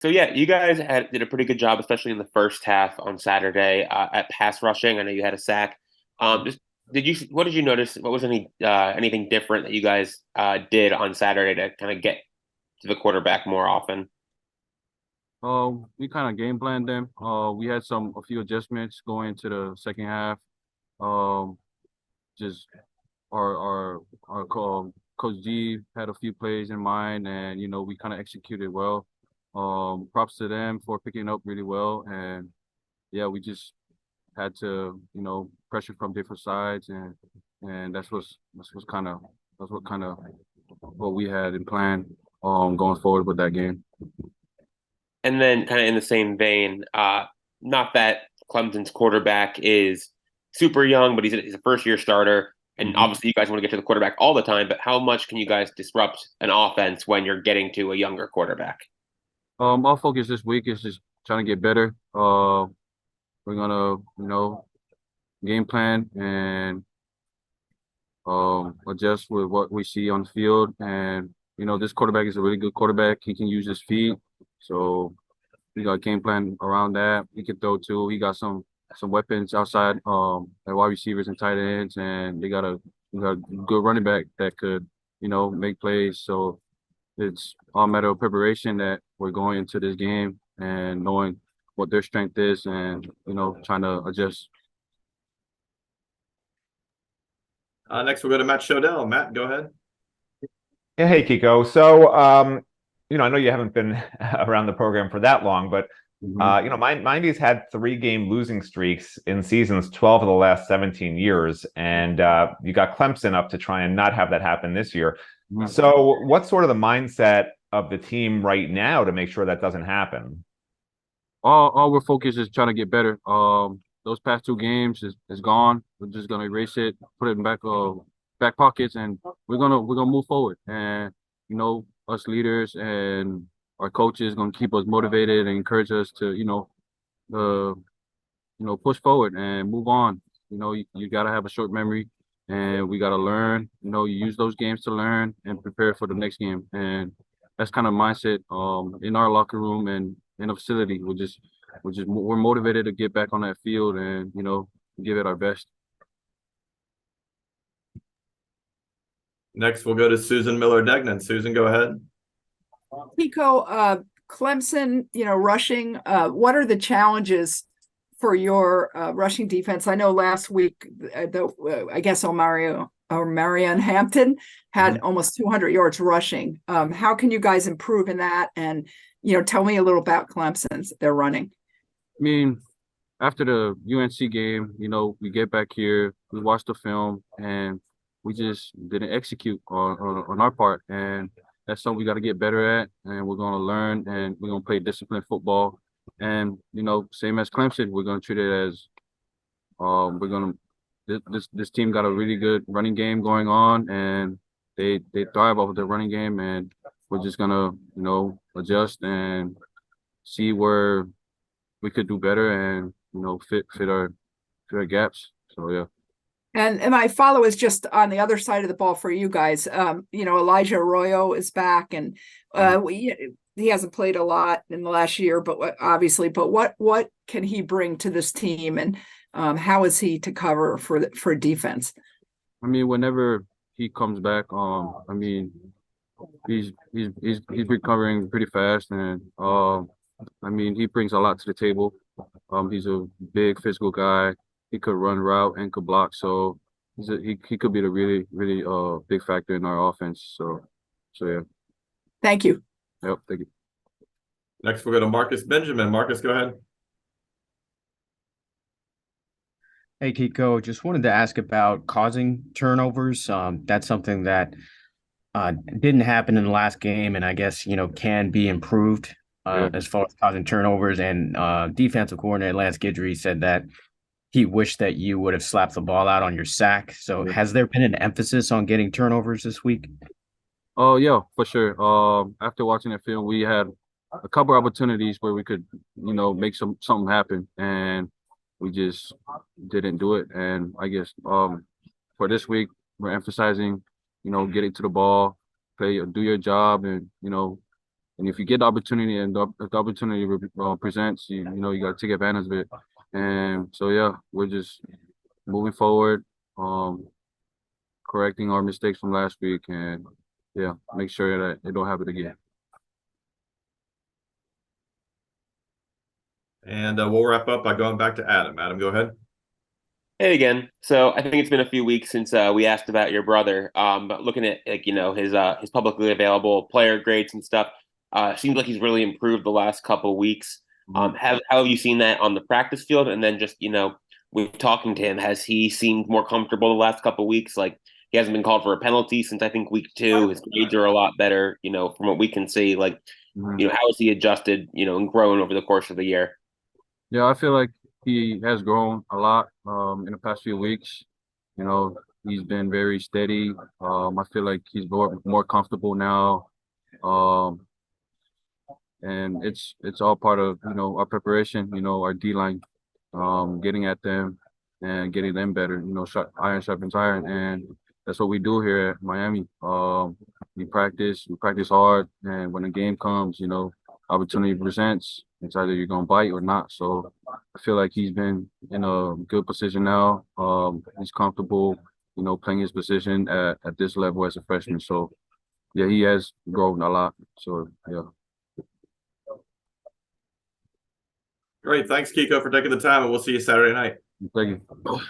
So yeah, you guys did a pretty good job, especially in the first half on Saturday at pass rushing. I know you had a sack. Just what did you notice? What was anything different that you guys did on Saturday to kind of get to the quarterback more often? We kind of game planned them. We had a few adjustments going into the second half. Um, just our coach G had a few plays in mind, and we kind of executed well. Props to them for picking up really well, and yeah, we just had to pressure from different sides, and that's what kind of what we had in plan going forward with that game. And then, kind of in the same vein, not that Clemson's quarterback is super young, but he's a first year starter. And Mhm. obviously, you guys want to get to the quarterback all the time, but how much can you guys disrupt an offense when you're getting to a younger quarterback? Our focus this week is just trying to get better. We're gonna, game plan and adjust with what we see on the field. And this quarterback is a really good quarterback. He can use his feet, so we got a game plan around that. He can throw too. He got some weapons outside, like wide receivers and tight ends, and we got a good running back that could, make plays. So it's all a matter of preparation that we're going into this game and knowing what their strength is and trying to adjust. Next, we'll go to Matt Shodell. Matt, go ahead. Yeah, hey Kiko. So, I know you haven't been around the program for that long, but Mhm. Mindy's had 3 game losing streaks in seasons 12 of the last 17 years, and you got Clemson up to try and not have that happen this year. Mhm. So, what's sort of the mindset of the team right now to make sure that doesn't happen? All we're focused is trying to get better. Those past 2 games is gone. We're just gonna erase it, put it in back pockets, and we're gonna move forward. And us leaders and our coaches gonna keep us motivated and encourage us to uh push forward and move on. You gotta have a short memory, and we gotta learn. You use those games to learn and prepare for the next game. And that's kind of mindset in our locker room and in the facility. We're motivated to get back on that field and give it our best. Next, we'll go to Susan Miller-Degnan. Susan, go ahead. Pico, Clemson, rushing. What are the challenges for your rushing defense? I know last week, I guess Marion Hampton had almost 200 yards rushing. How can you guys improve in that? And tell me a little about Clemson's their running. I mean, after the UNC game, we get back here, we watch the film, and we just didn't execute on our part. And that's something we got to get better at, and we're going to learn, and we're going to play disciplined football. And, same as Clemson, we're going to treat it as we're going to this team got a really good running game going on, and they thrive off of their running game, and we're just going to, adjust and see where we could do better and fit our gaps. So yeah. And my follow is just on the other side of the ball for you guys. Elijah Arroyo is back, and he hasn't played a lot in the last year, but obviously, what can he bring to this team, and how is he to cover for defense? I mean, whenever he comes back, I mean, he's recovering pretty fast, and I mean, he brings a lot to the table. He's a big physical guy. He could run route and could block. So he could be the really, really big factor in our offense. So yeah. Thank you. Yep, thank you. Next, we'll go to Marcus Benjamin. Marcus, go ahead. Hey, Kiko, just wanted to ask about causing turnovers. That's something that didn't happen in the last game, and I guess, can be improved Yeah. as far as causing turnovers. And defensive coordinator Lance Guidry said that he wished that you would have slapped the ball out on your sack. So Yeah. has there been an emphasis on getting turnovers this week? Oh yeah, for sure. After watching that film, we had a couple opportunities where we could, make something happen, and we just didn't do it. And I guess for this week, we're emphasizing, getting to the ball, do your job, and And if you get the opportunity and the opportunity presents, you know, you got to take advantage of it. And so, yeah, we're just moving forward, correcting our mistakes from last week, and yeah, make sure that it don't happen again. And we'll wrap up by going back to Adam. Adam, go ahead. Hey again. So I think it's been a few weeks since we asked about your brother. But looking at like his publicly available player grades and stuff, seems like he's really improved the last couple weeks. How have you seen that on the practice field? And then just with talking to him, has he seemed more comfortable the last couple weeks? Like he hasn't been called for a penalty since I think week 2. His grades are a lot better. From what we can see. Like how has he adjusted? And grown over the course of the year? Yeah, I feel like he has grown a lot in the past few weeks. You know, he's been very steady. I feel like he's more comfortable now. And it's all part of, our preparation, our D line, getting at them and getting them better. Iron sharpens iron, and that's what we do here at Miami. We practice hard, and when the game comes, opportunity presents. It's either you're gonna bite or not. So I feel like he's been in a good position now. He's comfortable, playing his position at this level as a freshman. So yeah, he has grown a lot. So yeah. Great. Thanks, Kiko, for taking the time, and we'll see you Saturday night. Thank you.